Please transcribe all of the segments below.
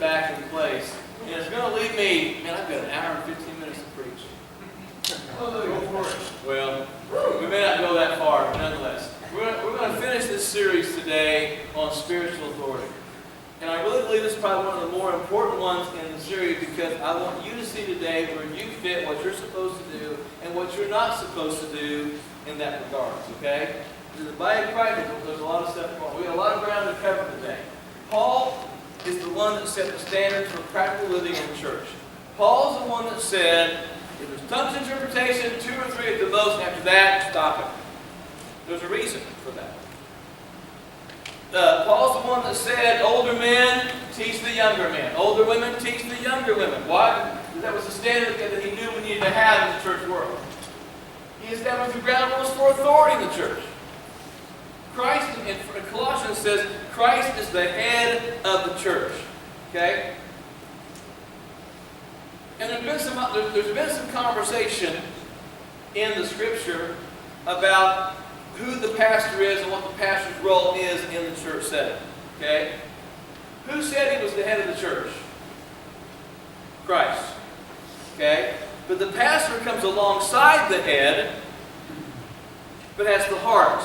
back in place. And it's going to leave me, man, I've got an hour and 15 minutes to preach. Go for it. Well, we may not go that far, but nonetheless. We're going to finish this series today on spiritual authority. And I really believe this is probably one of the more important ones in the series because I want you to see today where you fit what you're supposed to do and what you're not supposed to do in that regard, okay? In the body of Christ, there's a lot of stuff going on. We have a lot of ground to cover today. Paul is the one that set the standards for practical living in the church. Paul's the one that said, if there's tongues interpretation, 2 or 3 at the most, and after that, stop it. There's a reason for that. Paul's the one that said, older men teach the younger men. Older women teach the younger women. Why? Because that was the standard that he knew we needed to have in the church world. He established the ground rules for authority in the church. Christ, in Colossians says, Christ is the head of the church. Okay? And there's been some conversation in the Scripture about who the pastor is and what the pastor's role is in the church setting. Okay? Who said he was the head of the church? Christ. Okay? But the pastor comes alongside the head, but has the heart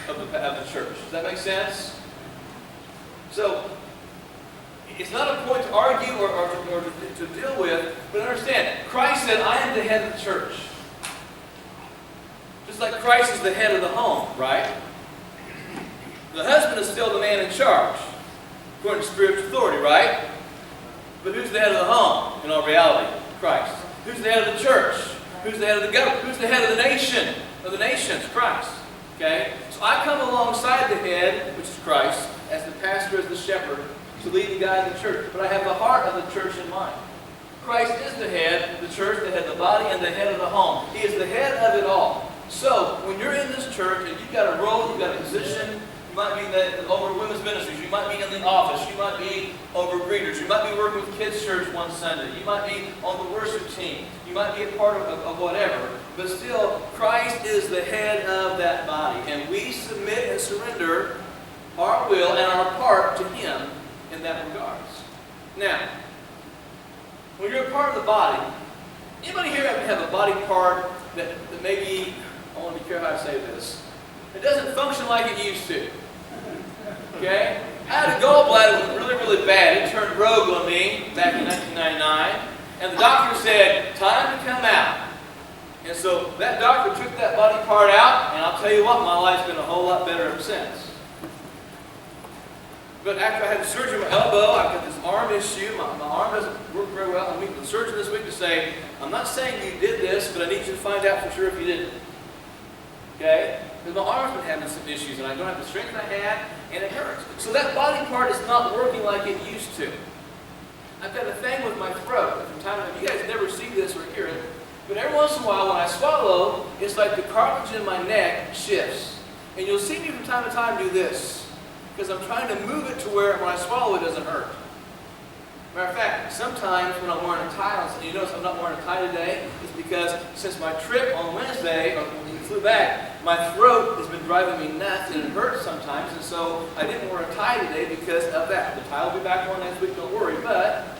of the church. Does that make sense? So, it's not a point to argue or to deal with, but understand, Christ said, I am the head of the church. Just like Christ is the head of the home, right? The husband is still the man in charge, according to spiritual authority, right? But who's the head of the home, in all reality? Christ. Who's the head of the church? Who's the head of the government? Who's the head of the nation? Of the nations? Christ. Okay? So I come alongside the head, which is Christ, as the pastor, as the shepherd, to lead and guide the church. But I have the heart of the church in mind. Christ is the head of the church, the head of the body, and the head of the home. He is the head of it all. So, when you're in this church and you've got a role, you've got a position, you might be over women's ministries, you might be in the office, you might be over greeters, you might be working with kids' church one Sunday, you might be on the worship team, you might be a part of whatever, but still, Christ is the head of that body, and we submit and surrender our will and our part to Him in that regards. Now, when you're a part of the body, anybody here have a body part that maybe, I want to be careful how I say this, it doesn't function like it used to? Okay? I had a gallbladder that was really, really bad. It turned rogue on me back in 1999. And the doctor said, time to come out. And so that doctor took that body part out, and I'll tell you what, my life's been a whole lot better ever since. But after I had the surgery on my elbow, I've got this arm issue. My arm doesn't work very well. I'm meeting with the surgeon this week to say, I'm not saying you did this, but I need you to find out for sure if you didn't. Okay? Because my arm's been having some issues, and I don't have the strength I had, and it hurts. So that body part is not working like it used to. I've got a thing with my throat. From time to time, you guys never see this or hear it, but every once in a while when I swallow, it's like the cartilage in my neck shifts. And you'll see me from time to time do this, because I'm trying to move it to where when I swallow it doesn't hurt. Matter of fact, sometimes when I'm wearing a tie, and you notice I'm not wearing a tie today, it's because since my trip on Wednesday, or when we flew back, my throat has been driving me nuts and it hurts sometimes, and so I didn't wear a tie today because of that. The tie will be back on next week, don't worry, but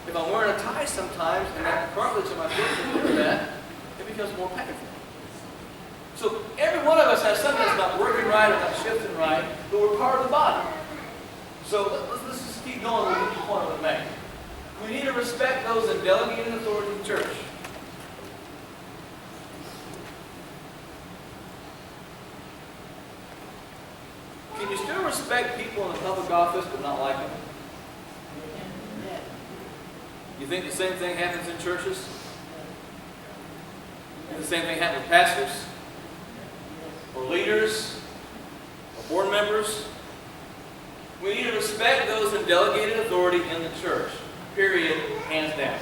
if I'm wearing a tie sometimes and that cartilage in my throat is doing that, it becomes more painful. So every one of us has something that's not working right or not shifting right, but we're part of the body. So let's just keep going with the point I want to make. We need to respect those in delegated authority in the church. Can you still respect people in a public office but not like them? You think the same thing happens in churches? The same thing happens with pastors? Or leaders? Or board members? We need to respect those in delegated authority in the church. Period. Hands down.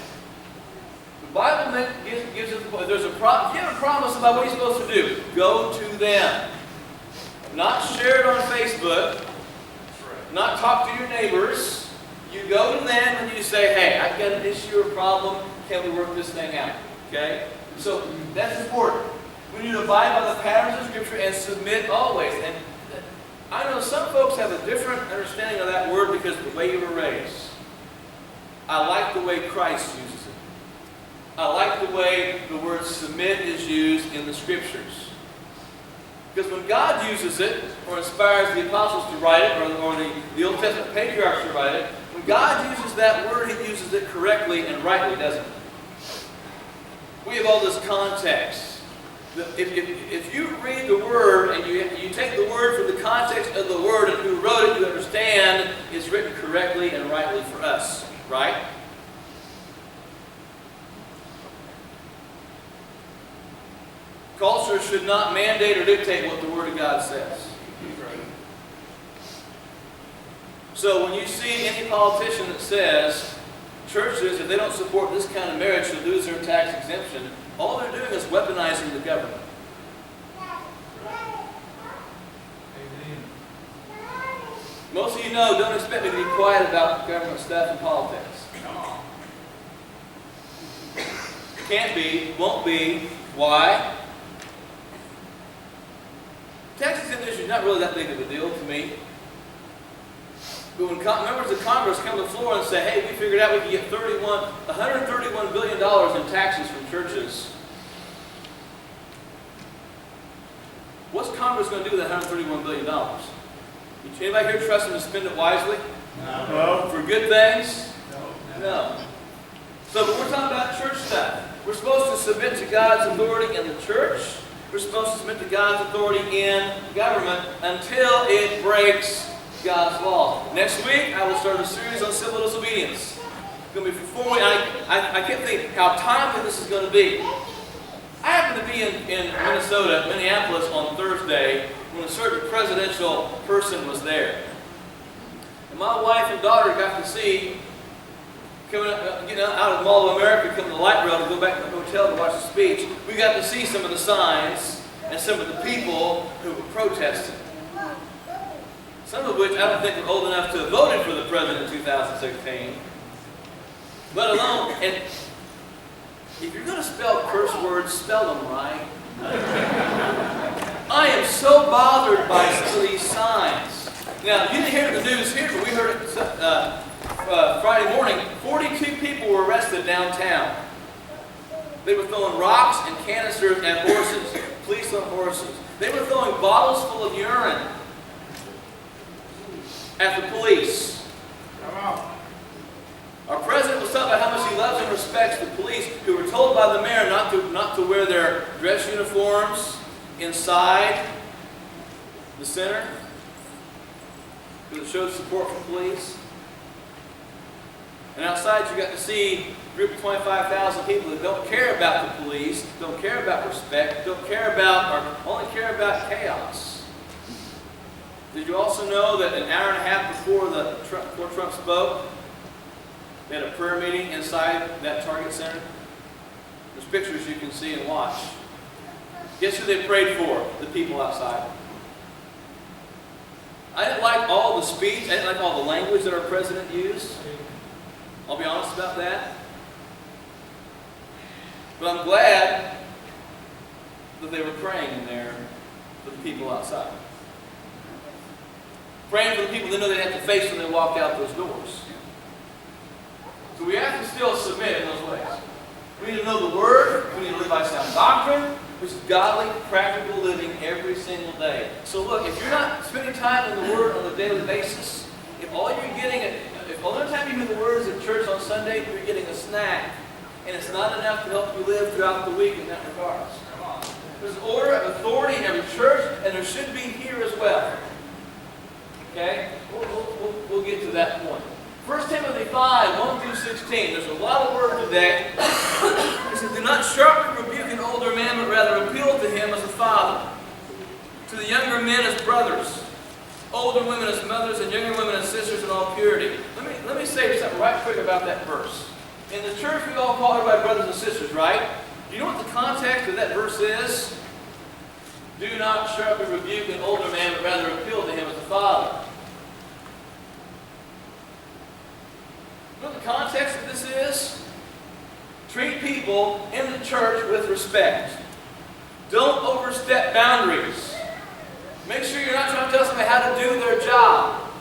The Bible gives us, there's a promise about what you're supposed to do. Go to them. Not share it on Facebook. Not talk to your neighbors. You go to them and you say, hey, I've got an issue or problem. Can we work this thing out? Okay? So that's important. We need to abide by the patterns of Scripture and submit always. And I know some folks have a different understanding of that word because of the way you were raised. I like the way Christ uses it. I like the way the word submit is used in the Scriptures. Because when God uses it, or inspires the apostles to write it, or the Old Testament patriarchs to write it, when God uses that word, He uses it correctly and rightly, doesn't He? We have all this context. If you read the Word and you take the Word for the context of the Word and who wrote it, you understand it's written correctly and rightly for us. Right? Culture should not mandate or dictate what the Word of God says. So when you see any politician that says churches, if they don't support this kind of marriage, should lose their tax exemption, all they're doing is weaponizing the government. Most of you know, don't expect me to be quiet about government stuff and politics. Can't be, won't be. Why? Tax exemption issue is not really that big of a deal to me. But when members of Congress come to the floor and say, hey, we figured out we can get $131 billion in taxes from churches, what's Congress going to do with that $131 billion? Anybody here trust them to spend it wisely? No. For good things? No. So, but we're talking about church stuff. We're supposed to submit to God's authority in the church. We're supposed to submit to God's authority in government until it breaks God's law. Next week, I will start a series on civil disobedience. It's going to be for 4 weeks. I kept thinking how timely this is going to be. I happened to be in Minneapolis on Thursday when a certain presidential person was there. And my wife and daughter got to see, getting out of the Mall of America, coming to the light rail to go back to the hotel to watch the speech. We got to see some of the signs and some of the people who were protesting. Some of which I don't think were old enough to have voted for the president in 2016. Let alone, and if you're going to spell curse words, spell them right. I am so bothered by some of these signs. Now, you didn't hear the news here, but we heard it Friday morning. 42 people were arrested downtown. They were throwing rocks and canisters at horses, police on horses. They were throwing bottles full of urine at the police. Our president was talking about how much he loves and respects the police, who were told by the mayor not to wear their dress uniforms inside the center because it shows support for police. And outside you got to see a group of 25,000 people that don't care about the police, don't care about respect, don't care about, or only care about chaos. Did you also know that an hour and a half before Trump spoke, they had a prayer meeting inside that Target Center? There's pictures you can see and watch. Guess who they prayed for? The people outside. I didn't like all the speech. I didn't like all the language that our president used. I'll be honest about that. But I'm glad that they were praying in there for the people outside. Praying for the people they know they have to face when they walk out those doors. So we have to still submit in those ways. We need to know the Word. We need to live by sound doctrine, which is godly, practical living every single day. So look, if you're not spending time in the Word on a daily basis, if all you're getting, if all the time you hear the words at church on Sunday, you're getting a snack, and it's not enough to help you live throughout the week in that regard. There's an order of authority in every church, and there should be here as well. Okay? We'll get to that point. 1 Timothy 5, 1 through 16. There's a lot of word today. It says, do not sharply rebuke an older man, but rather appeal to him as a father. To the younger men as brothers. Older women as mothers, and younger women as sisters in all purity. Let me say something right quick about that verse. In the church, we all call everybody brothers and sisters, right? Do you know what the context of that verse is? Do not sharply rebuke an older man, but rather appeal to him as a father. You know what the context of this is? Treat people in the church with respect. Don't overstep boundaries. Make sure you're not trying to tell somebody how to do their job.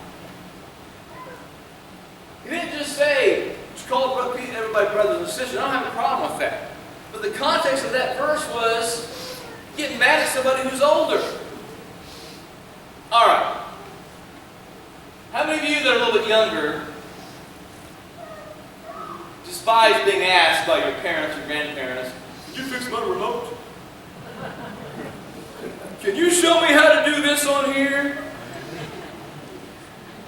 He didn't just say, called everybody brothers and sisters. I don't have a problem with that. But the context of that verse was getting mad at somebody who's older. All right. How many of you that are a little bit younger despise being asked by your parents or grandparents, "Can you fix my remote? Can you show me how to do this on here?"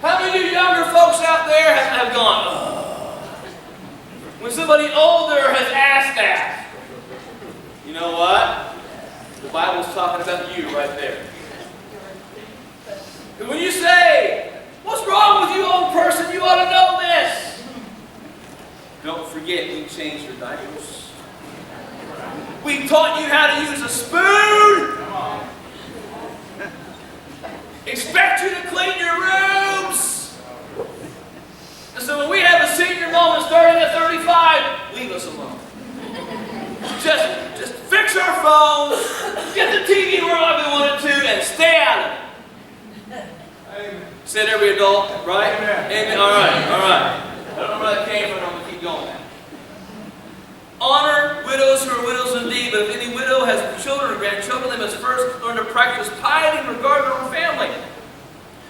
How many of you younger folks out there have gone, "Ugh," when somebody older has asked that? You know what? The Bible's talking about you right there. Because when you say, "What's wrong with you, old person? You ought to know this." Don't forget, we changed your diapers. We taught you how to use a spoon. Expect you to clean your rooms. And so when we have a senior moment starting at 35, leave us alone. Just fix our phones, get the TV where we want it to, and stay out of it. Said every adult, right? Amen. All right. I don't know where that came from. I'm going to keep going now. Honor widows who are widows indeed, but if any widow has children or grandchildren, they must first learn to practice piety in regard to her family,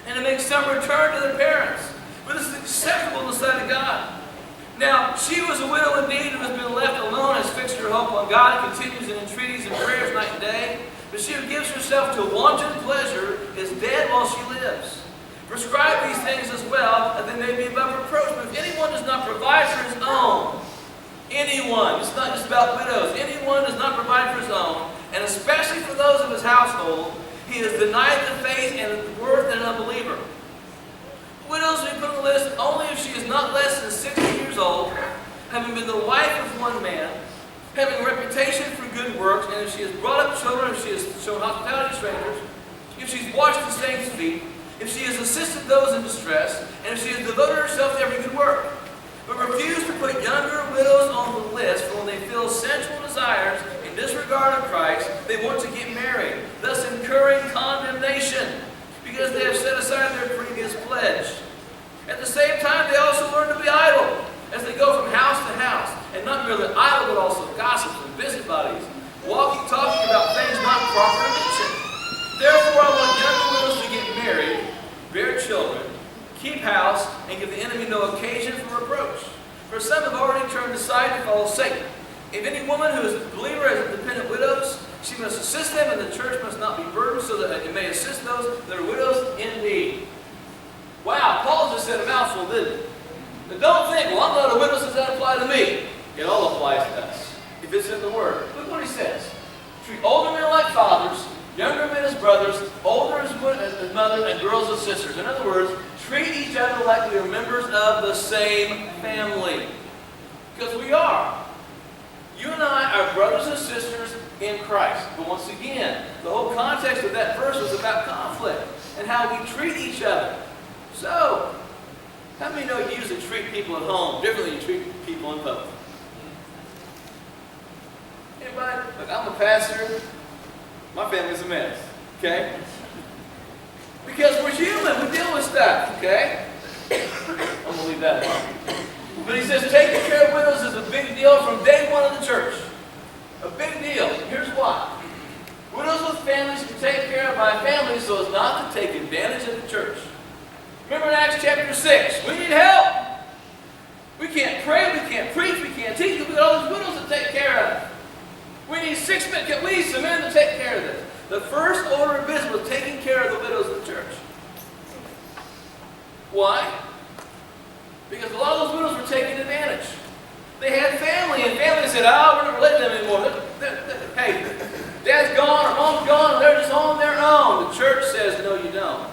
and to make some return to their parents. For this is acceptable in the sight of God. Now, she was a widow indeed, who has been left alone, has fixed her hope on God, and continues in entreaties and prayers night and day. But she who gives herself to wanton pleasure is dead while she lives. Prescribe these things as well, that they may be above reproach. But if anyone does not provide for his own, anyone, it's not just about widows, anyone does not provide for his own, and especially for those of his household, he has denied the faith and the worth and an unbeliever. Widows will be put on the list only if she is not less than 60 years old, having been the wife of one man, having a reputation for good works, and if she has brought up children, if she has shown hospitality to strangers, if she's washed the saints' feet, if she has assisted those in distress, and if she has devoted herself to every good work. But refuse to put younger widows on the list, for when they feel sensual desires in disregard of Christ, they want to get married, thus incurring condemnation, because they have set aside their previous pledge. At the same time, they also learn to be idle, as they go from house to house, and not merely idle, but also gossips and busybodies, talking about things not proper to mention. Therefore, I want younger widows to get married, bear children, keep house, and give the enemy no occasion for reproach. For some have already turned aside to follow Satan. If any woman who is a believer has dependent widows, she must assist them, and the church must not be burdened, so that it may assist those that are widows indeed. Wow, Paul just said a mouthful, didn't he? But don't think, well, I'm not a widow, so does that apply to me? It all applies to us, if it's in the Word. Look what he says. Treat older men like fathers, younger men as brothers, older as mothers, and girls as sisters. In other words, treat each other like we are members of the same family. Because we are. You and I are brothers and sisters in Christ. But once again, the whole context of that verse was about conflict and how we treat each other. So, how many know you usually treat people at home differently than you treat people in public? Anybody? Look, I'm a pastor. My family's a mess. Okay? Because we're human. We deal with stuff. Okay? I'm going to leave that alone. But he says taking care of widows is a big deal from day one of the church. A big deal. Here's why. Widows with families can take care of by families so as not to take advantage of the church. Remember in Acts chapter 6, we need help. We can't pray, we can't preach, we can't teach. We've got all these widows to take care of. We need 6 men, we need some men to take care of this. The first order of business was taking care of the widows of the church. Why? Because a lot of those widows were taking advantage. They had family, and family said, oh, we're not letting them anymore. Hey, dad's gone or mom's gone, and they're just on their own. The church says, no, you don't.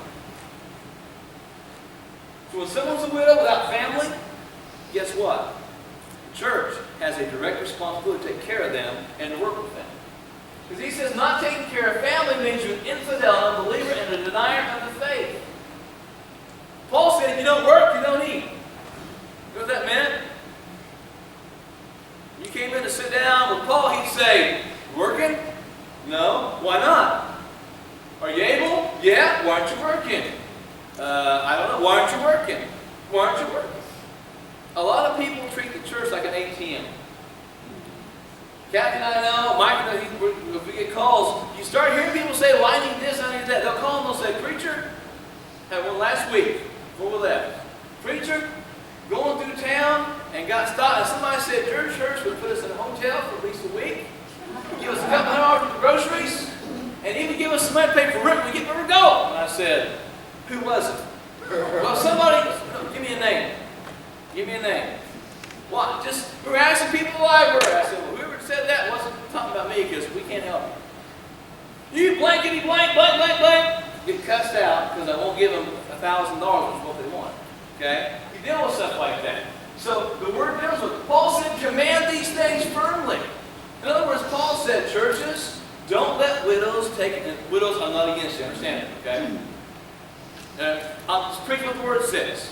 So when someone's a widow without family, guess what? The church has a direct responsibility to take care of them and to work with them. Because he says not taking care of family means you're an infidel, an unbeliever, and a denier of the faith. Paul said if you don't work, you don't eat. You know what that meant? You came in to sit down with Paul, he'd say, working? No. Why not? Are you able? Yeah. Why aren't you working? I don't know. Why aren't you working? Why aren't you working? A lot of people treat the church like an ATM. Kathy and I know, Mike and I, if we get calls, you start hearing people say, well, I need this, I need that. They'll call and they'll say, preacher, had one last week before we left. Preacher, going through town and got stopped. And somebody said, your church would put us in a hotel for at least a week, give us a couple $100 for groceries, and even give us some money to pay for rent when we get where we're going. And I said, who was it? Well, somebody, give me a name. Give me a name. What? Just, we were asking people who I were. I said, well, whoever said that wasn't talking about me because we can't help you. You blankety blank, blank, blank, blank. Get cussed out because I won't give them $1,000, which is what they want. Okay? You deal with stuff like that. So the word deals with it. Paul said, command these things firmly. In other words, Paul said, churches, don't let widows take it. And widows, I'm not against you, understand it, okay? I'll just preach what the word says.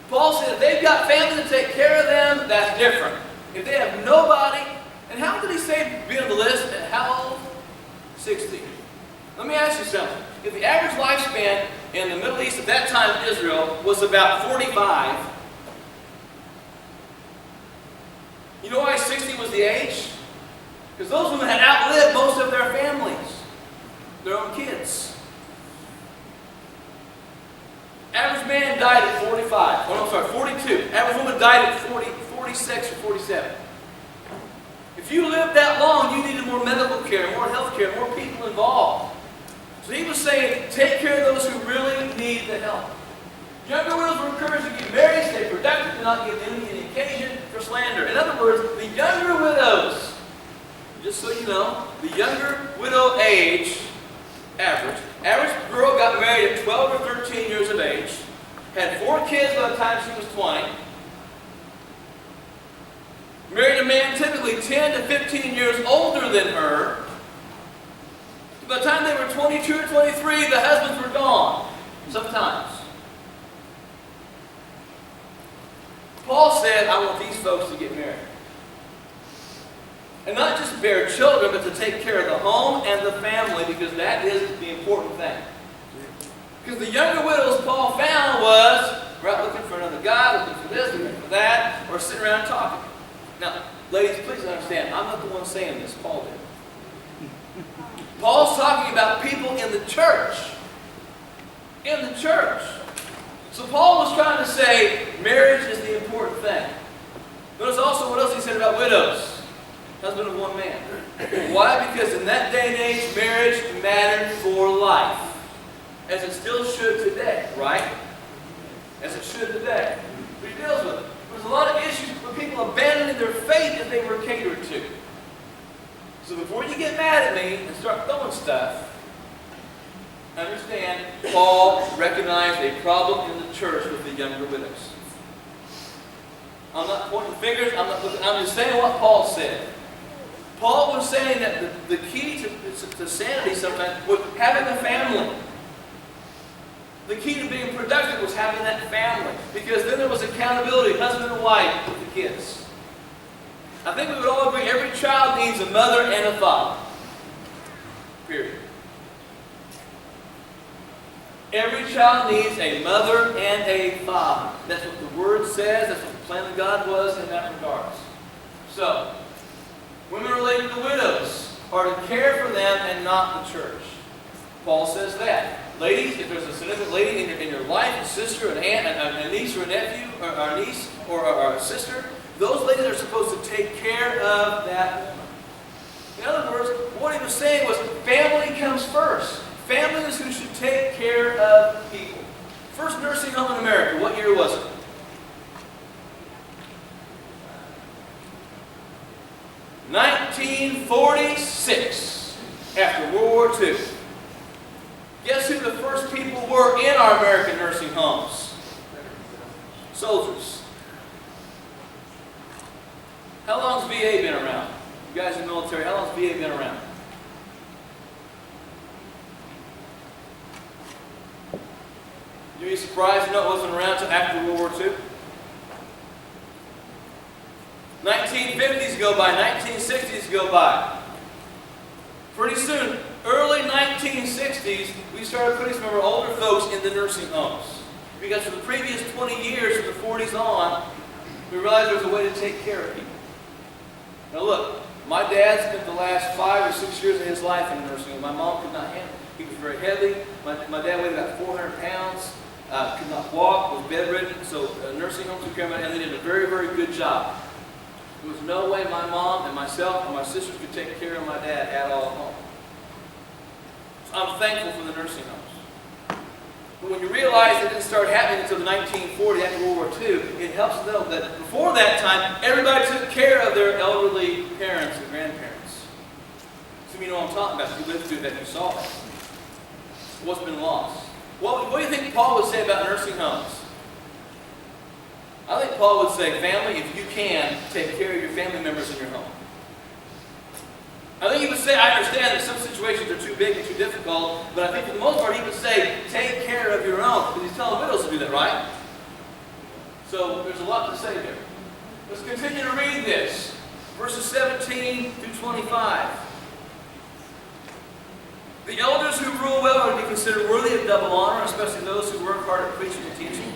Paul said, if they've got family to take care of them, that's different. If they have nobody, and how did he say be on the list? At how old? 60. Let me ask you something. If the average lifespan in the Middle East at that time in Israel was about 45, you know why 60 was the age? Because those women had outlived most of their families, their own kids. Average man died at 45. Oh, no, sorry, 42. Average woman died at 46 or 47. If you lived that long, you needed more medical care, more health care, more people involved. So he was saying, take care of those who really need the help. Younger widows were encouraged to get married, stay productive, and not give the enemy any occasion for slander. In other words, the younger widows, just so you know, the younger widow age, average girl got married at 12 or 13 years of age, had 4 kids by the time she was 20, married a man typically 10 to 15 years older than her. By the time they were 22 or 23, the husbands were gone, sometimes. Paul said, I want these folks to get married. And not just bear children, but to take care of the home and the family, because that is the important thing. Because the younger widows Paul found was, we're out looking for another guy, looking for this, looking for that, or sitting around talking. Now, ladies, please understand, I'm not the one saying this, Paul did. Paul's talking about people in the church. In the church. So Paul was trying to say, marriage is the important thing. Notice also what else he said about widows. Husband of one man. Why? Because in that day and age, marriage mattered for life. As it still should today, right? As it should today. But he deals with it. There's a lot of issues with people abandoning their faith that they were catered to. So before you get mad at me and start throwing stuff, understand, Paul recognized a problem in the church with the younger widows. I'm not pointing fingers, I'm just saying what Paul said. Paul was saying that the key to sanity sometimes was having a family. The key to being productive was having that family. Because then there was accountability, husband and wife with the kids. I think we would all agree every child needs a mother and a father. Period. Every child needs a mother and a father. That's what the Word says. That's what the plan of God was in that regards. So, women related to widows are to care for them and not the church. Paul says that. Ladies, if there's a significant lady in your life, a sister, an aunt, a niece or a nephew, or a niece or a sister, those ladies are supposed to take care of that woman. In other words, what he was saying was family comes first. Families who should take care of people. First nursing home in America, what year was it? (1946), after World War II. Guess who the first people were in our American nursing homes? Soldiers. How long has VA been around? You guys in the military, how long has VA been around? You'd be surprised to know it wasn't around until after World War II. 1950s go by, 1960s go by. Pretty soon, early 1960s, we started putting some of our older folks in the nursing homes. Because for the previous 20 years, from the 40s on, we were realize there's a way to take care of people. Now look, my dad spent the last 5 or 6 years of his life in a nursing home. My mom could not handle it. He was very heavy. My dad weighed about 400 pounds, could not walk, was bedridden. So nursing home took care of him, and they did a very, very good job. There was no way my mom and myself and my sisters could take care of my dad at all at home. So I'm thankful for the nursing homes. But when you realize it didn't start happening until the 1940s, after World War II, it helps to know that before that time, everybody took care of their elderly parents and grandparents. Some of you know what I'm talking about. You lived through that, you saw that. What's been lost? What do you think Paul would say about nursing homes? I think Paul would say, family, if you can, take care of your family members in your home. I think he would say, I understand that some situations are too big and too difficult, but I think for the most part he would say, take care of your own. Because he's telling widows to do that, right? So there's a lot to say there. Let's continue to read this. Verses 17 through 25. The elders who rule well are to be considered worthy of double honor, especially those who work hard at preaching and teaching.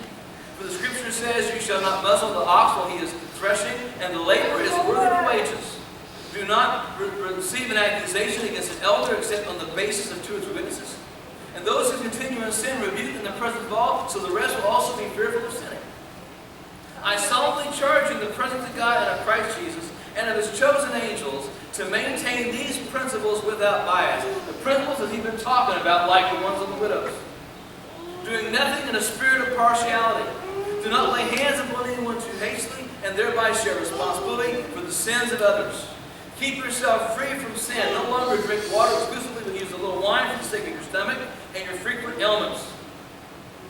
For the Scripture says, you shall not muzzle the ox while he is threshing, and the laborer is worthy of wages. Do not receive an accusation against an elder except on the basis of 2 or 3 witnesses. And those who continue in sin rebuke in the presence of all, so the rest will also be fearful of sinning. I solemnly charge you in the presence of God and of Christ Jesus and of His chosen angels to maintain these principles without bias. The principles that he's been talking about, like the ones on the widows. Doing nothing in a spirit of partiality. Do not lay hands upon anyone too hastily, and thereby share responsibility for the sins of others. Keep yourself free from sin. No longer drink water exclusively, but use a little wine for the sake of your stomach and your frequent ailments.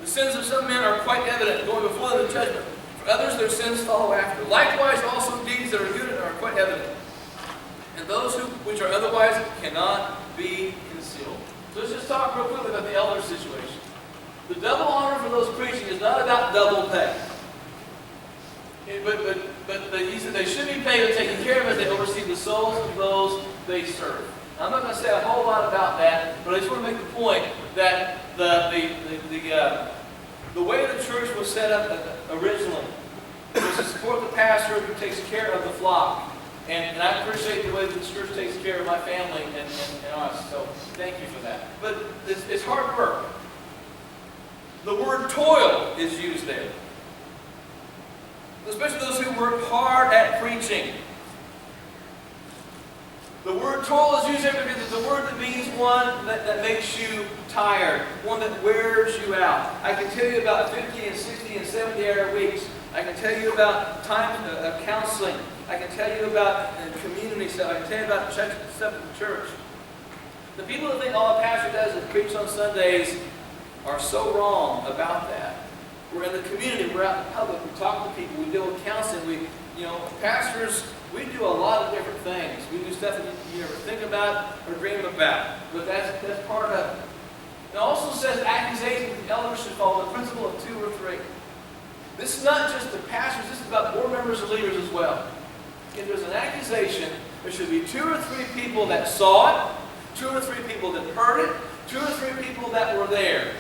The sins of some men are quite evident, going before them in judgment. For others, their sins follow after. Likewise, also deeds that are good are quite evident. And those which are otherwise cannot be concealed. So let's just talk real quickly about the elder situation. The double honor for those preaching is not about double pay. But he said they should be paid and taken care of as they oversee the souls of those they serve. Now, I'm not going to say a whole lot about that, but I just want to make the point that the way the church was set up originally was to support the pastor who takes care of the flock. And I appreciate the way that the church takes care of my family and us. So thank you for that. But it's hard work. The word toil is used there. Especially those who work hard at preaching. The word toil is used there because it's a word that means one that makes you tired, one that wears you out. I can tell you about 50 and 60 and 70-hour weeks. I can tell you about time of counseling. I can tell you about community stuff. I can tell you about stuff in the church. The people that think all a pastor does is preach on Sundays are so wrong about that. We're in the community, we're out in public, we talk to people, we deal with counseling, pastors, we do a lot of different things. We do stuff that you never think about or dream about. But that's part of it. It also says accusations that the elders should follow the principle of 2 or 3. This is not just the pastors, this is about board members and leaders as well. If there's an accusation, there should be 2 or 3 people that saw it, 2 or 3 people that heard it, 2 or 3 people that were there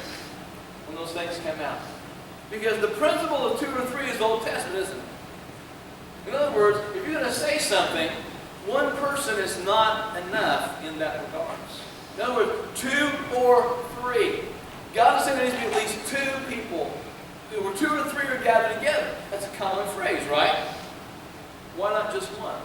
when those things came out. Because the principle of 2 or 3 is Old Testament, isn't it? In other words, if you're going to say something, one person is not enough in that regards. In other words, 2 or 3. God has said there needs to be at least 2 people. Where 2 or 3 are gathered together. That's a common phrase, right? Why not just one?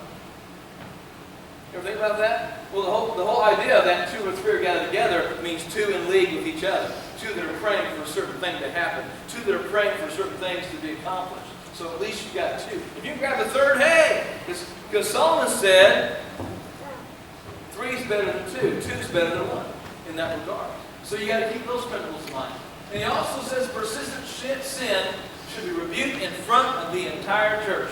You ever think about that? Well, the whole idea of that 2 or 3 are gathered together means 2 in league with each other. 2 that are praying for a certain thing to happen. 2 that are praying for certain things to be accomplished. So at least you got 2. If you can grab the third, hey! Because Solomon said 3 is better than 2. 2 is better than 1 in that regard. So you got to keep those principles in mind. And he also says persistent sin should be rebuked in front of the entire church.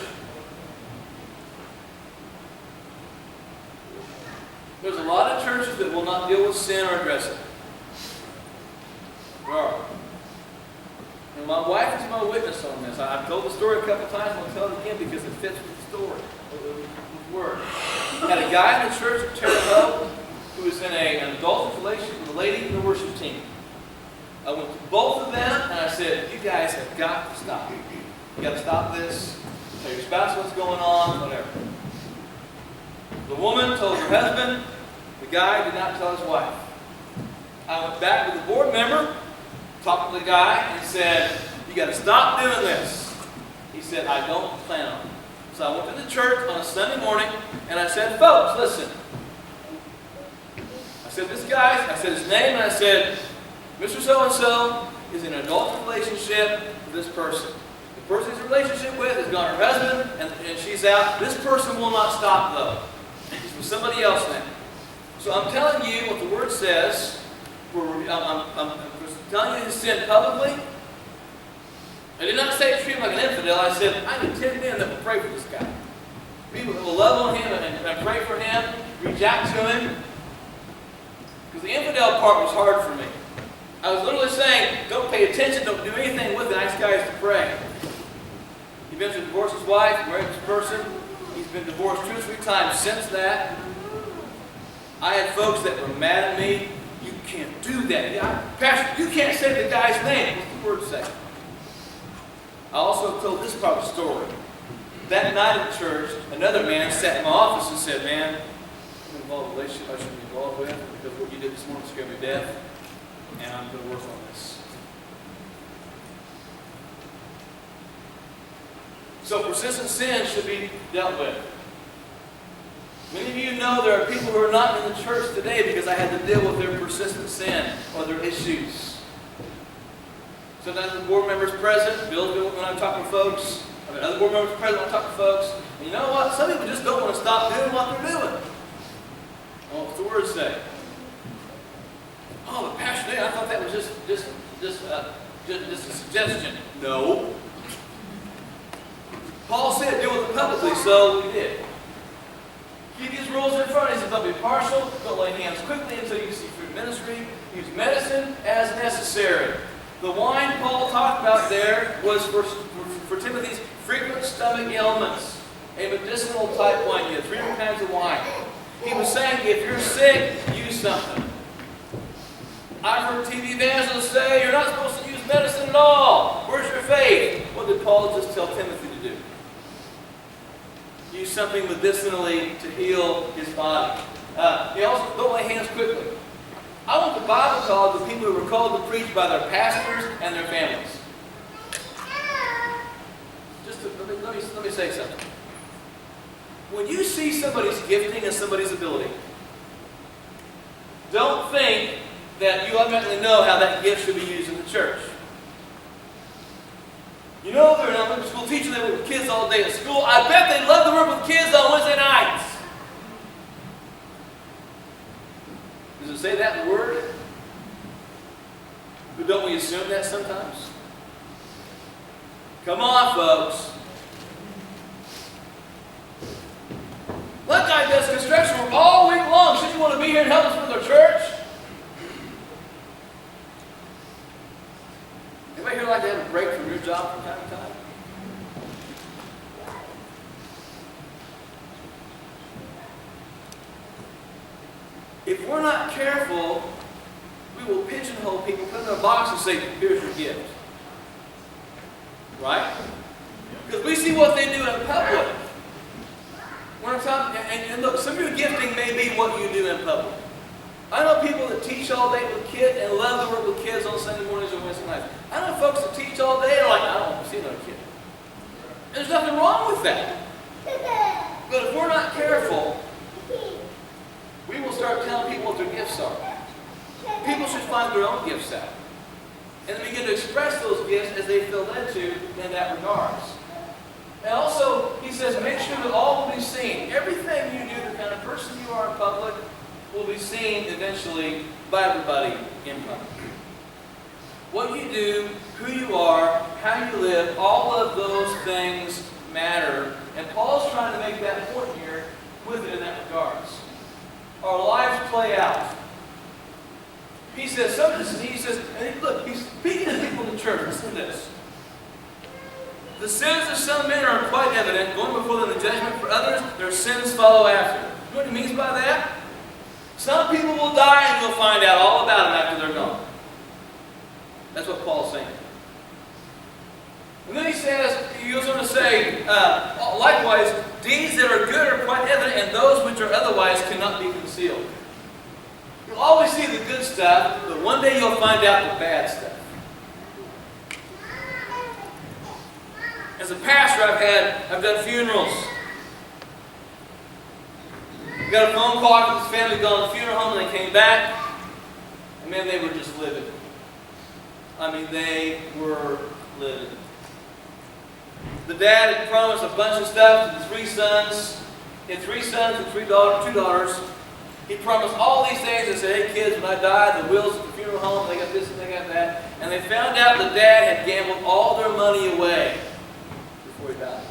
There's a lot of churches that will not deal with sin or address it. There are. And my wife is my witness on this. I've told the story a couple times, and I'll tell it again because it fits with the story, with the word. I had a guy in the church at Terre Haute who was in an adulterous relationship with a lady in the worship team. I went to both of them, and I said, you guys have got to stop. You got to stop this. Tell your spouse what's going on, whatever. The woman told her husband. The guy did not tell his wife. I went back with the board member, talked to the guy, and said, you got to stop doing this. He said, I don't plan on it. So I went to the church on a Sunday morning, and I said, folks, listen. I said, this guy, I said his name, and I said, Mr. So-and-so is in an adult relationship with this person. The person he's in a relationship with has gone her husband, and she's out. This person will not stop, though. He's with somebody else now. So I'm telling you what the Word says. I'm telling you his sin publicly. I did not say treat him like an infidel. I said, I need 10 men that will pray for this guy. People that will love on him and pray for him, reach out to him. Because the infidel part was hard for me. I was literally saying, don't pay attention, don't do anything with it. Nice guys to pray. He eventually divorced his wife, married this person. He's been divorced 2 or 3 times since that. I had folks that were mad at me. You can't do that. Yeah, Pastor, you can't say the guy's name. What's the Word say? I also told this part of the story. That night at church, another man sat in my office and said, man, I'm involved in a relationship I shouldn't be involved with because what you did this morning scared me to death, and I'm going to work on this. So persistent sin should be dealt with. Many of you know there are people who are not in the church today because I had to deal with their persistent sin or their issues. Sometimes the board members present, Bill when I'm talking to folks, other board members present when I'm talking to folks. And you know what? Some people just don't want to stop doing what they're doing. Oh, what's the Word say? Oh, but Pastor Dave, I thought that was just a suggestion. No. Paul said deal with it publicly, so we did. Keep these rules in front. He said, don't be partial. Don't lay hands quickly until you see fruit ministry. Use medicine as necessary. The wine Paul talked about there was for Timothy's frequent stomach ailments. A medicinal type wine. You had 3 different kinds of wine. He was saying, if you're sick, use something. I've heard TV evangelists say, you're not supposed to use medicine at all. Where's your faith? What did Paul just tell Timothy to do? Use something medicinally to heal his body. He also don't lay hands quickly. I want the Bible called the people who were called to preach by their pastors and their families. Let me say something. When you see somebody's gifting and somebody's ability, don't think that you automatically know how that gift should be used in the church. You know, they're an elementary school teacher, they work with kids all day at school. I bet they'd love to work with kids on Wednesday nights. Does it say that word? But don't we assume that sometimes? Come on, folks. That guy does construction work all week long. Shouldn't you want to be here and help us with our church? Anybody here like to have a break from your job from time to time? If we're not careful, we will pigeonhole people, put them in a box and say, here's your gift. Right? Because we see what they do in public. When I'm talking, and look, some of your gifting may be what you do in public. I know people that teach all day with kids and love to work with kids on Sunday mornings and Wednesday nights. I know folks that teach all day and are like, I don't want to see another kid. There's nothing wrong with that. But if we're not careful, we will start telling people what their gifts are. People should find their own gifts out. And then begin to express those gifts as they feel led to in that regards. And also, he says, make sure that all will be seen. Everything you do, the kind of person you are in public, will be seen eventually by everybody in public. What you do, who you are, how you live, all of those things matter. And Paul's trying to make that point here with it in that regards. Our lives play out. He says, and look, he's speaking to people in the church. Listen to this. The sins of some men are quite evident, going before them the judgment. For others, their sins follow after. You know what he means by that? Some people will die and you'll find out all about them after they're gone. That's what Paul's saying. And then he goes on to say, likewise, deeds that are good are quite evident, and those which are otherwise cannot be concealed. You'll always see the good stuff, but one day you'll find out the bad stuff. As a pastor, I've done funerals. I got a phone call after this family gone to the funeral home, and they came back, and man, they were just livid. I mean, they were livid. The dad had promised a bunch of stuff to the 3 sons. He had 3 sons and 2 daughters. He promised all these things and said, hey kids, when I die, the wills at the funeral home, they got this and they got that. And they found out the dad had gambled all their money away before he died.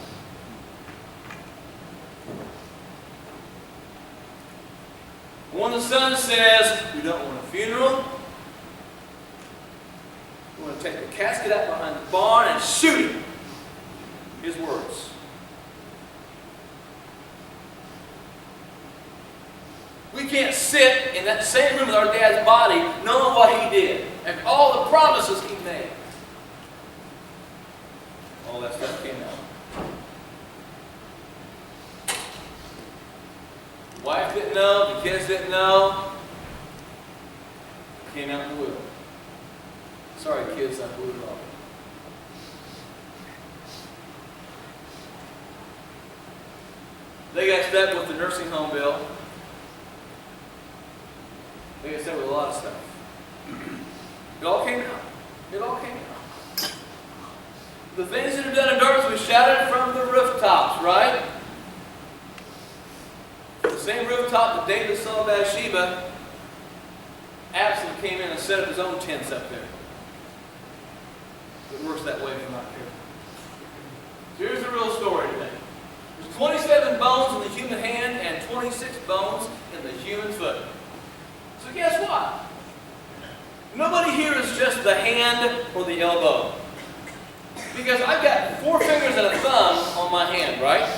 One of the sons says, we don't want a funeral. We want to take the casket out behind the barn and shoot him. His words. We can't sit in that same room with our dad's body knowing what he did and all the promises he made. All that stuff came out. The wife didn't know, the kids didn't know. It came out in the will. Sorry kids, I blew it all. They got stuck with the nursing home bill. They got stuck with a lot of stuff. It all came out. It all came out. The things that are done in darkness we shouted from the rooftops, right? The same rooftop that David saw Bathsheba, Absalom came in and set up his own tents up there. It works that way if you're not careful. So here's the real story today. There's 27 bones in the human hand and 26 bones in the human foot. So guess what? Nobody here is just the hand or the elbow. Because I've got 4 fingers and a thumb on my hand, right?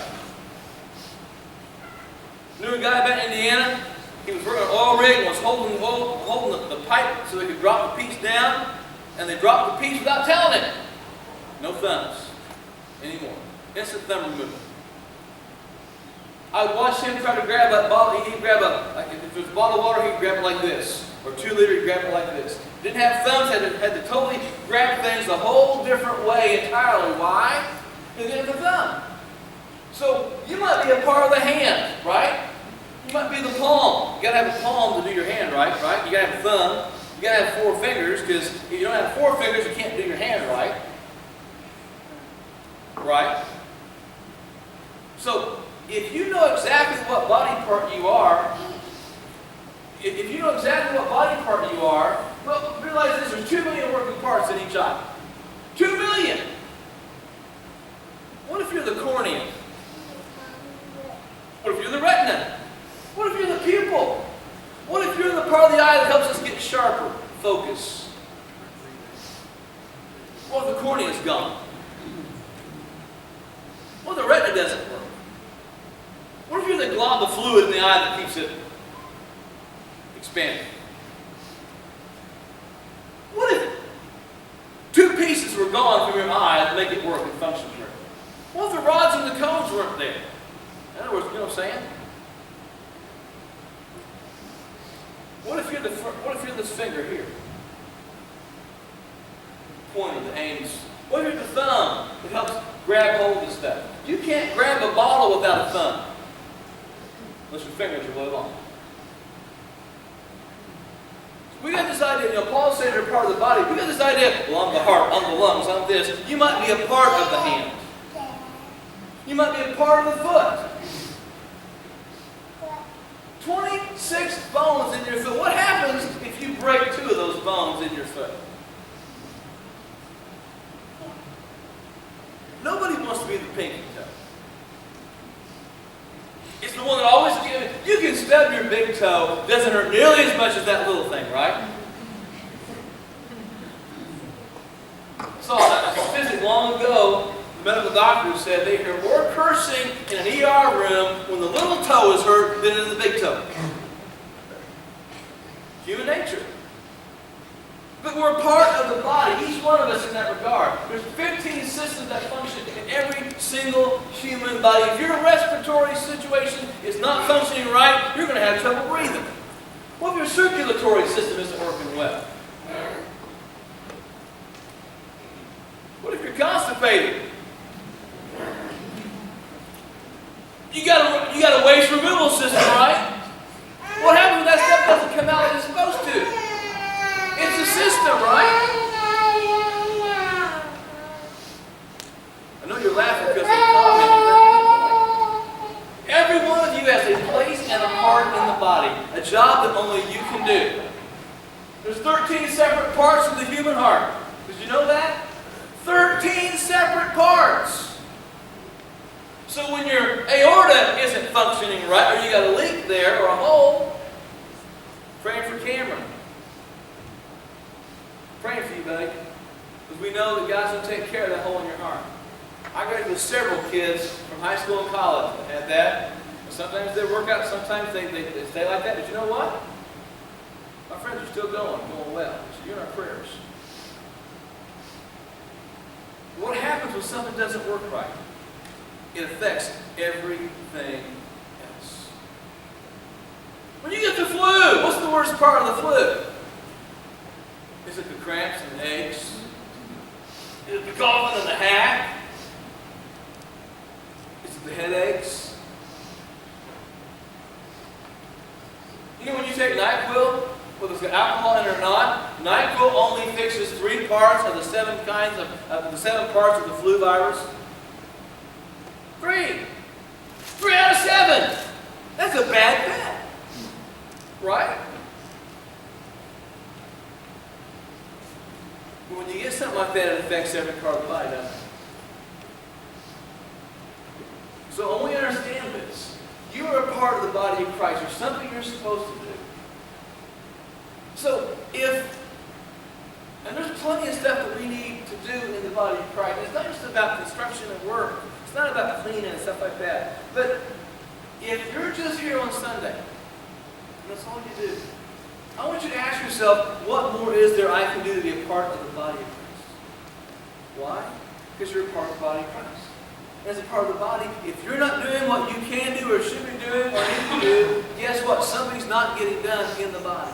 Knew a guy back in Indiana. He was working on an oil rig and was holding the pipe so they could drop the piece down. And they dropped the piece without telling him. No thumbs anymore. Instant thumb removal. I would watch him try to grab that bottle. He'd grab like if it was a bottle of water, he'd grab it like this. Or 2 liter, he'd grab it like this. Didn't have thumbs, had to totally grab things a whole different way entirely. Why? Because he didn't have a thumb. So you might be a part of the hand, right? You might be the palm. You gotta have a palm to do your hand, right? You gotta have a thumb. You gotta have 4 fingers, because if you don't have 4 fingers, you can't do your hand right. Right? So if you know exactly what body part you are, well, realize this, there's 2 million working parts in each eye. 2 million! What if you're the cornea? What if you're the retina? What if you're the pupil? What if you're the part of the eye that helps us get sharper, focus? What if the cornea is gone? What if the retina doesn't work? What if you're the glob of fluid in the eye that keeps it expanding? What if 2 pieces were gone from your eye that make it work and function correctly? What if the rods and the cones weren't there? In other words, you know what I'm saying? What if you're this finger here? Pointer that aims. What if you're the thumb that helps grab hold of stuff? You can't grab a bottle without a thumb. Unless your fingers are really long. We got this idea, Paul said they're part of the body. We got this idea, well, I'm the heart, I'm the lungs, I'm this. You might be a part of the hand. You might be a part of the foot. 26 bones in your foot. What happens if you break 2 of those bones in your foot? Nobody wants to be the pinky toe. It's the one that always, you can stub your big toe, it doesn't hurt nearly as much as that little thing, right? Saw a statistic long ago, the medical doctor said they hear more cursing in an ER room when the little toe is hurt than in the big toe. Human nature. But we're part of the body, each one of us in that regard. There's 15 systems that function in every single human body. If your respiratory situation is not functioning right, you're going to have trouble breathing. What if your circulatory system isn't working well? What if you're constipated? You got a waste removal system, right? What happens when that stuff doesn't come out like it's supposed to? It's a system, right? I know you're laughing because they're commenting. Every one of you has a place and a part in the body, a job that only you can do. There's 13 separate parts of the human heart. Did you know that? 13 separate parts. So when your aorta isn't functioning right, or you got a leak there, or a hole, praying for Cameron. Praying for you, buddy. Because we know that God's going to take care of that hole in your heart. I graduated with several kids from high school and college that had that. And sometimes they work out, sometimes they stay like that. But you know what? My friends are still going well. So you're in our prayers. What happens when something doesn't work right? It affects everything else. When you get the flu, what's the worst part of the flu? Is it the cramps and the aches? Is it the coughing and the hack? Is it the headaches? You know when you take NyQuil, whether it's got alcohol in it or not, NyQuil only fixes 3 parts of the 7 parts of the flu virus. 3 out of 7. That's a bad bet. Right? But when you get something like that, it affects every part of the body, doesn't it? So when we understand this, you are a part of the body of Christ. There's something you're supposed to do. So and there's plenty of stuff that we need to do in the body of Christ. It's not just about construction and work. It's not about cleaning and stuff like that. But if you're just here on Sunday, and that's all you do, I want you to ask yourself, what more is there I can do to be a part of the body of Christ? Why? Because you're a part of the body of Christ. As a part of the body, if you're not doing what you can do or should be doing or need to do, guess what? Something's not getting done in the body.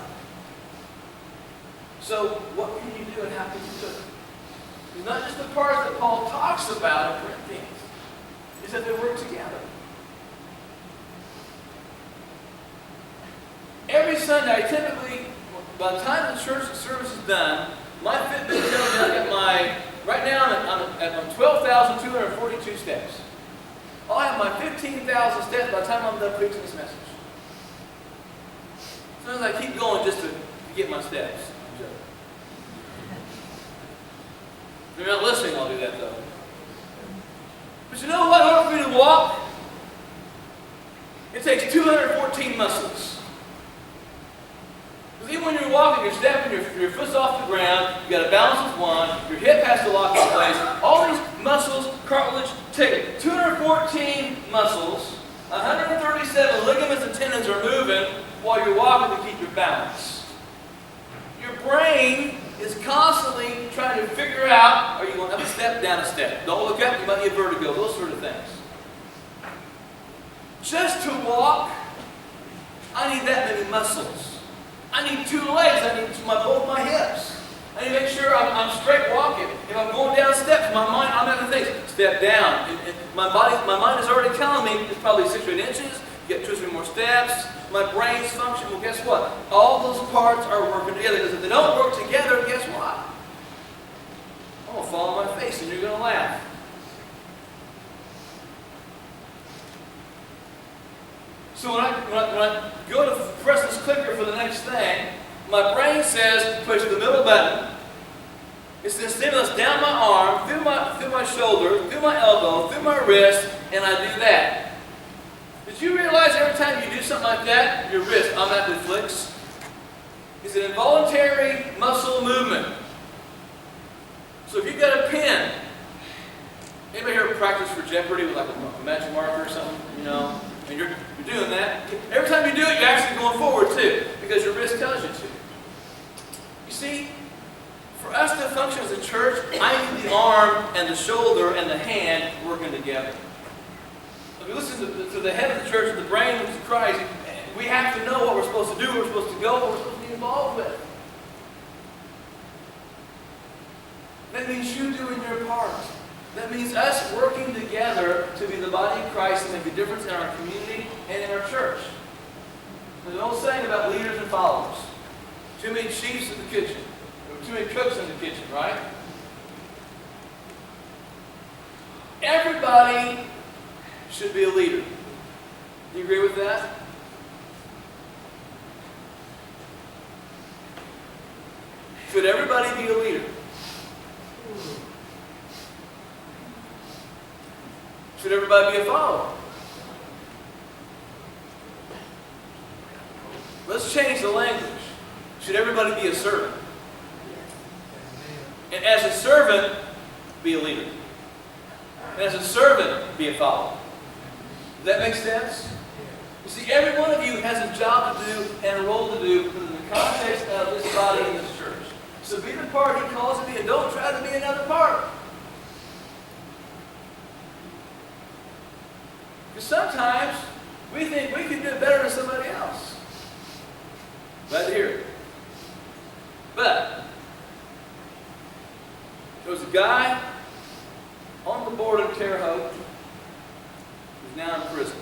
So what can you do and how can you do it? It's not just the parts that Paul talks about in Corinthians. It's that they work together. Every Sunday, typically, by the time the church service is done, my Fitbit tells me I got right now I'm 12,242 steps. I'll have my 15,000 steps by the time I'm done preaching this message. Sometimes I keep going just to get my steps. If you're not listening, I'll do that though. But you know what? In order for me to walk, it takes 214 muscles. Because even when you're walking, you're stepping, your foot's off the ground, you've got to balance with one, your hip has to lock in place. All these muscles, cartilage, take 214 muscles, 137 ligaments and tendons are moving while you're walking to keep your balance. Your brain is constantly trying to figure out, are you going up a step, down a step? Don't look up, you might get vertigo, those sort of things. Just to walk, I need that many muscles. I need 2 legs, I need both my hips. I need to make sure I'm straight walking. If I'm going down steps, my mind, I'm having to think, step down. My mind is already telling me it's probably 6 or 8 inches, you get 2 or 3 more steps. My brain's function. Well, guess what? All those parts are working together. Because if they don't work together, guess what? I'm going to fall on my face and you're going to laugh. So when I go to press this clicker for the next thing, my brain says, push the middle button. It's the stimulus down my arm, through my shoulder, through my elbow, through my wrist, and I do that. Did you realize every time you do something like that, your wrist automatically flicks? It's an involuntary muscle movement. So if you've got a pen, anybody here practice for Jeopardy with like a magic marker or something, you know? And you're doing that. Every time you do it, you're actually going forward too, because your wrist tells you to. You see, For us to function as a church, I need the arm and the shoulder and the hand working together. If we listen to the head of the church, the brain, which is Christ, we have to know what we're supposed to do, where we're supposed to go, what we're supposed to be involved with. That means you doing your part. That means us working together to be the body of Christ and make a difference in our community and in our church. There's an old saying about leaders and followers. Too many chiefs in the kitchen. Or too many cooks in the kitchen, right? Everybody should be a leader. Do you agree with that? Should everybody be a leader? Should everybody be a follower? Let's change the language. Should everybody be a servant? And as a servant, be a leader. And as a servant, be a follower. Does that make sense? You see, every one of you has a job to do and a role to do within the context of this body and this church. So be the part He calls to be, and don't try to be another part. Because sometimes we think we can do it better than somebody else. Glad to hear it. But there was a guy on the board of Terre Haute who's now in prison.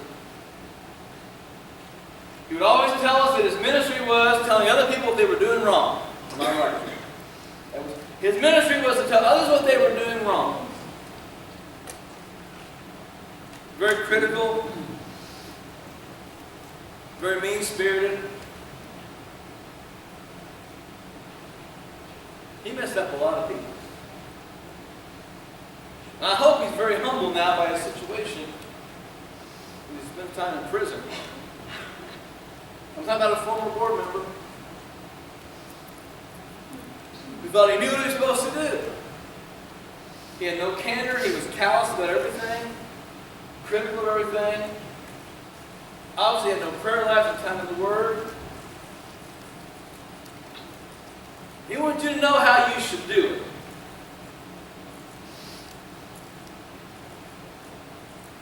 He would always tell us that his ministry was telling other people what they were doing wrong. Am I right? His ministry was to tell others what they were doing wrong. Very critical, very mean-spirited. He messed up a lot of people. And I hope he's very humble now by his situation. He's spent time in prison. I'm talking about a former board member. We thought he knew what he was supposed to do. He had no candor. He was callous about everything. Critical of everything. Obviously had no prayer life at the time of the Word. He wanted you to know how you should do it.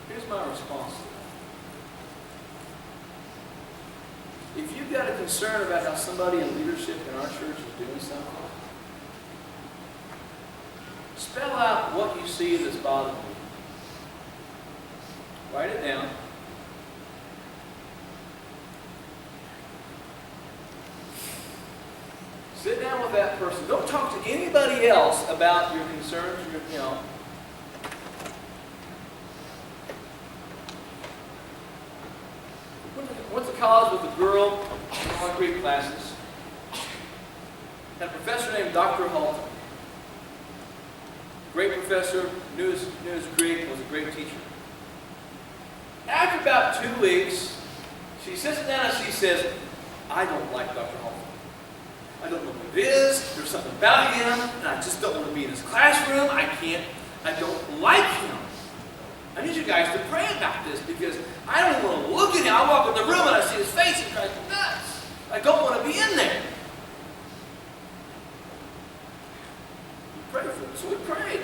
Here's my response to that. If you've got a concern about how somebody in leadership in our church is doing something, spell out what you see that's bothering you. Write it down. Sit down with that person. Don't talk to anybody else about your concerns. Went to college with a girl in one of my Greek classes. Had a professor named Dr. Halton. Great professor, knew his Greek, was a great teacher. After about 2 weeks, she sits down and she says, I don't like Dr. Halton. I don't know what it is. There's something about him, and I just don't want to be in his classroom. I don't like him. I need you guys to pray about this because I don't want to look at him. I walk in the room and I see his face and drives me nuts. I don't want to be in there. We prayed for him. So we prayed.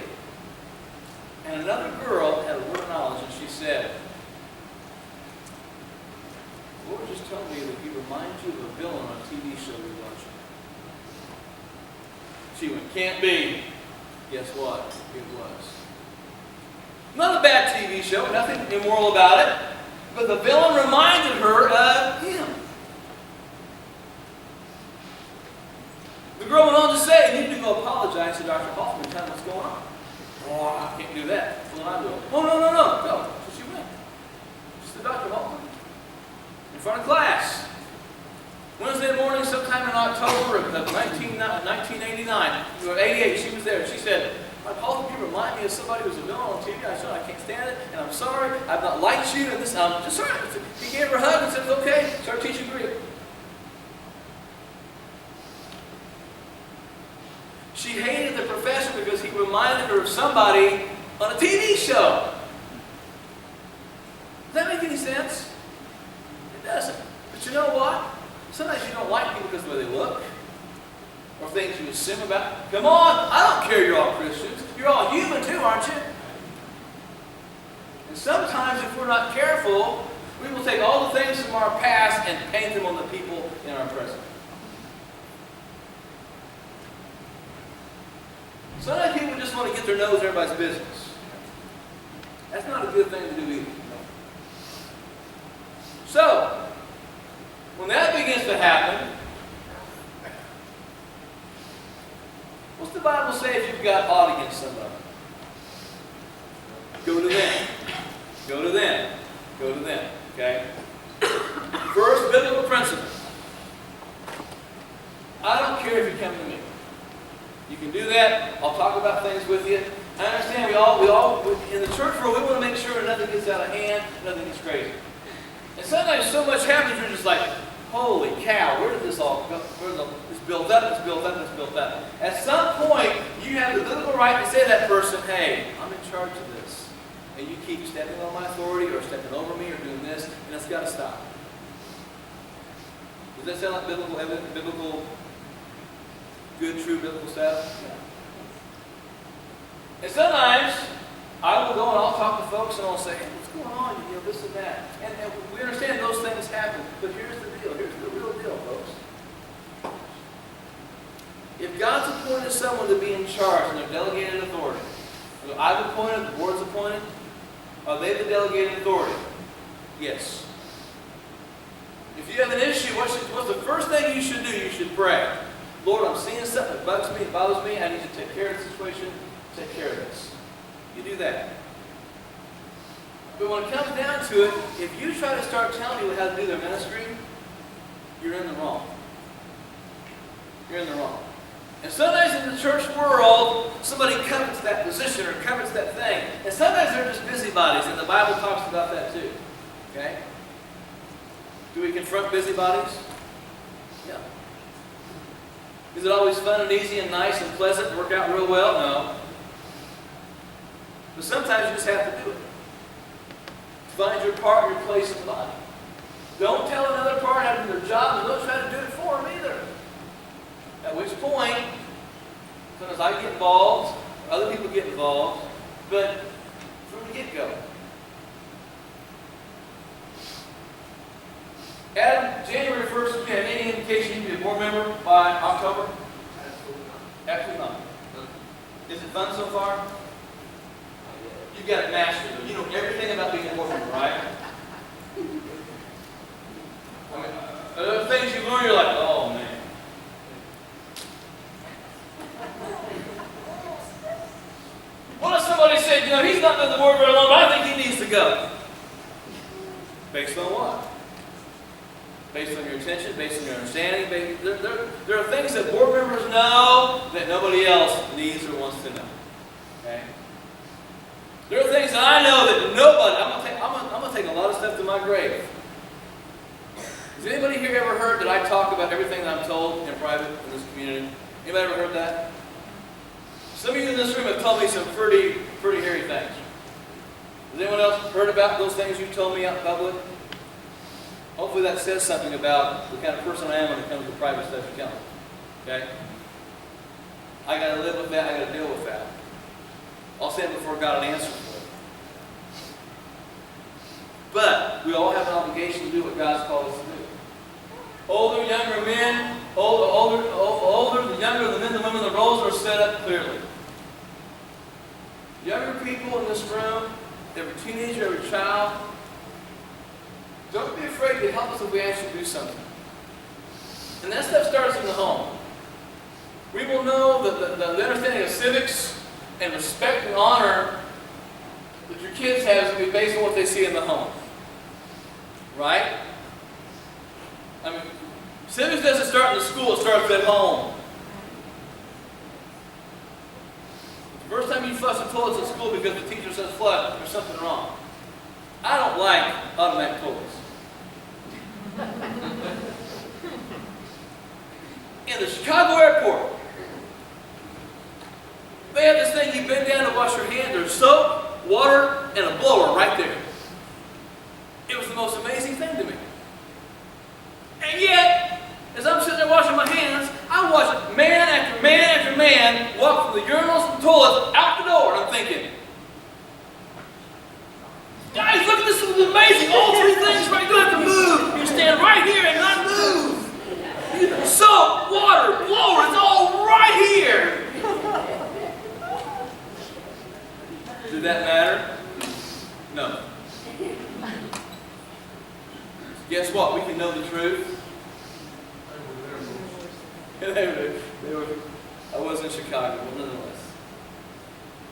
And another girl had a word of knowledge, and she said, the Lord just told me that he reminds you of a villain on a TV show you're watching. She went, can't be. Guess what? It was. Not a bad TV show, nothing immoral about it, but the villain reminded her of him. The girl went on to say, you need to go apologize to Dr. Hoffman and tell him what's going on. Oh, I can't do that. Well, I will. Oh, no. Go. So she went. She said, Dr. Hoffman, in front of class. Wednesday morning, sometime in October of 1989, or 88, she was there. She said, Paul, can you remind me of somebody who was a villain on TV? I said, I can't stand it, and I'm sorry. I've not liked you, and this, I'm just sorry. He gave her a hug and said, it's okay. Start teaching Greek. She hated the professor because he reminded her of somebody on a TV show. Does that make any sense? It doesn't. But you know what? Sometimes you don't like people because of the way they look, or things you assume about. Come on, I don't care you're all Christians. You're all human too, aren't you? And sometimes if we're not careful, we will take all the things from our past and paint them on the people in our present. Sometimes people just want to get their nose in everybody's business. That's not a good thing to do either. So, when that begins to happen, what's the Bible say if you've got ought against somebody? Go to them. Go to them. Go to them. Okay? First biblical principle. I don't care if you come to me. You can do that. I'll talk about things with you. I understand we all in the church world, we want to make sure nothing gets out of hand, nothing gets crazy. And sometimes so much happens, you're just like, holy cow, where did this all go? It's built up, it's built up, it's built up. At some point, you have the biblical right to say to that person, hey, I'm in charge of this. And you keep stepping on my authority or stepping over me or doing this, and it's got to stop. Does that sound like biblical evidence, biblical, good, true biblical stuff? Yeah. And sometimes, I will go and I'll talk to folks and I'll say, hey, what's going on? You know, this and that. And we understand those things happen. But here's the deal. Here's the real deal, folks. If God's appointed someone to be in charge and they're delegated authority, so I've appointed, the board's appointed, are they the delegated authority? Yes. If you have an issue, what's the first thing you should do? You should pray. Lord, I'm seeing something that bugs me, bothers me. I need to take care of the situation. Take care of this. You do that. But when it comes down to it, if you try to start telling people how to do their ministry, you're in the wrong. You're in the wrong. And sometimes in the church world, somebody covets that position or covets that thing. And sometimes they're just busybodies, and the Bible talks about that too. Okay? Do we confront busybodies? Yeah. Is it always fun and easy and nice and pleasant and work out real well? No. But sometimes you just have to do it. Find your part, your place in the body. Don't tell another part how to do their job, and don't try to do it for them either. At which point, sometimes I get involved, other people get involved, but from the get-go. Adam, January 1st, do you have any indication you can be a board member by October? Absolutely not. Is it fun so far? You've got it mastered. You know everything about being a board member, right? I mean, are there things you learn, you're like, oh man. What if somebody said, you know, he's not been the board very long, but I think he needs to go? Based on what? Based on your attention, based on your understanding. There are things that board members know that nobody else needs or wants to know. Okay? There are things that I know that nobody, I'm going to take a lot of stuff to my grave. Has anybody here ever heard that I talk about everything that I'm told in private in this community? Anybody ever heard that? Some of you in this room have told me some pretty hairy things. Has anyone else heard about those things you told me out in public? Hopefully that says something about the kind of person I am when it comes to private stuff you tell me. Okay? I got to live with that. I got to deal with that. I'll say it before God an answer for it. But we all have an obligation to do what God's called us to do. Older, younger men, older, the younger the men, the women, the roles are set up clearly. Younger people in this room, every teenager, every child, don't be afraid to help us if we ask you to do something. And that stuff starts in the home. We will know the understanding of civics and respect and honor that your kids have is going to be based on what they see in the home. Right? I mean, civics doesn't start in the school, it starts at home. The first time you fuss at toilets at school because the teacher says flush, there's something wrong. I don't like automatic toilets. In the Chicago airport, they have this thing you bend down to wash your hands. There's soap, water, and a blower right there. It was the most amazing thing to me. And yet, as I'm sitting there washing my hands, I I watched man after man after man walk from the urinals and toilets out the door, and I'm thinking, guys, look at this, this is amazing. All three things right, you don't have to move. You stand right here and not move. Soap, water, blower, it's all right here. Did that matter? No. Guess what? We can know the truth. I was in Chicago, but nonetheless.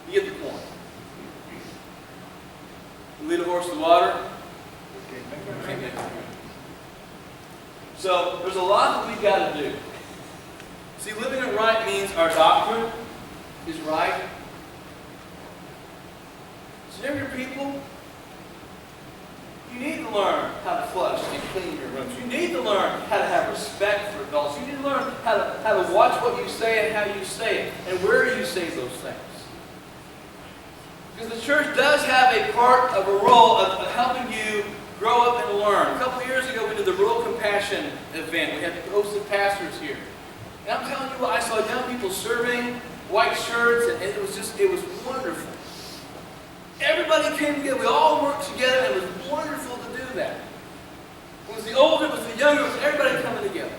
You get the point. You lead a horse to water. Can't make it. So there's a lot that we've got to do. See, living it right means our doctrine is right. So younger people, you need to learn how to flush and clean your rooms. You need to learn how to have respect for adults. You need to learn how to watch what you say and how you say it and where you say those things. Because the church does have a part of a role of helping you grow up and learn. A couple of years ago, we did the Rural Compassion event. We had hosted pastors here. And I'm telling you what, I saw young people serving, white shirts, and it was wonderful. Everybody came together. We all worked together, and it was wonderful to do that. It was the older, it was the younger, it was everybody coming together.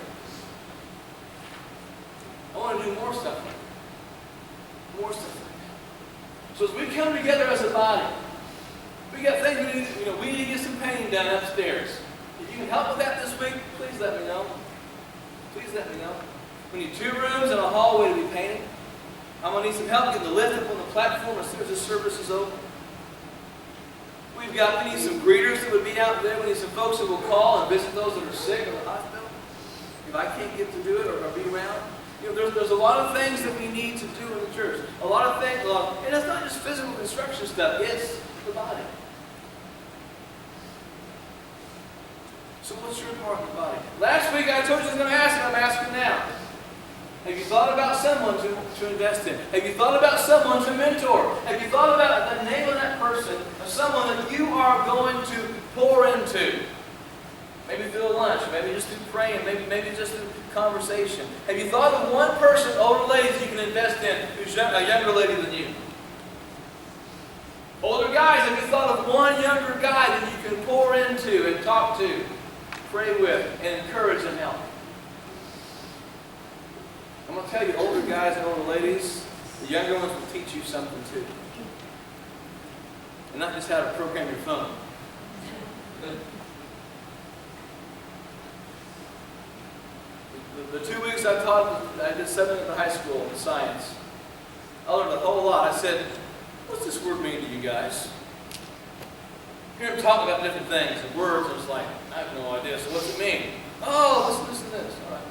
I want to do more stuff like that. More stuff like that. So as we come together as a body, we got things we need to get some painting done upstairs. If you can help with that this week, please let me know. Please let me know. We need 2 rooms and a hallway to be painted. I'm going to need some help getting the lift up on the platform as soon as the service is over. We need some greeters that would be out there. We need some folks who will call and visit those that are sick or in the hospital. If I can't get to do it or be around. There's a lot of things that we need to do in the church. A lot of things, and it's not just physical construction stuff, it's the body. So what's your part in the body? Last week I told you I was going to ask, and I'm asking now. Have you thought about someone to invest in? Have you thought about someone to mentor? Have you thought about the name of that person, of someone that you are going to pour into? Maybe through a lunch, maybe just through praying, maybe just through conversation. Have you thought of one person, older ladies, you can invest in, who's a younger lady than you? Older guys, have you thought of one younger guy that you can pour into and talk to, pray with, and encourage and help? I'm going to tell you, older guys and older ladies, the younger ones will teach you something too. And not just how to program your phone. The 2 weeks I taught, I did 7 at the high school in science. I learned a whole lot. I said, what's this word mean to you guys? You hear them talking about different things and words, and it's like, I have no idea. So what's it mean? Oh, this and this. All right.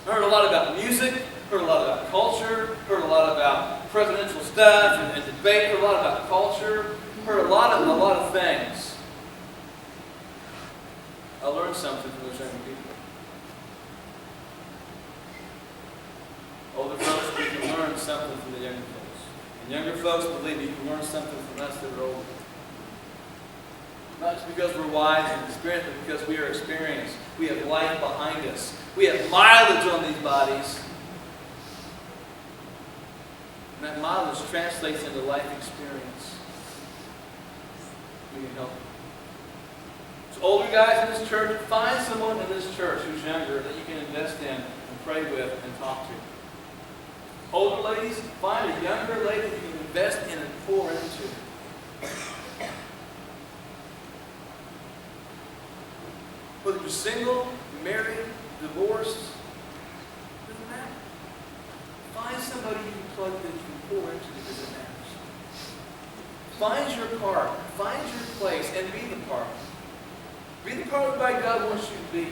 I heard a lot about music, heard a lot about culture, heard a lot about presidential stuff and debate, heard a lot about culture, heard a lot of things. I learned something from those young people. Older folks, we can learn something from the younger folks. And younger folks, believe me, you can learn something from us that are older. Not just because we're wise and experienced, but because we are experienced. We have life behind us. We have mileage on these bodies. And that mileage translates into life experience. We can help. So older guys in this church, find someone in this church who's younger that you can invest in and pray with and talk to. Older ladies, find a younger lady that you can invest in and pour into. Whether you're single, married, divorced, doesn't matter. Find somebody you can plug that you can pour into because it matters. Find your part. Find your place and be the part. Be the part whereby God wants you to be.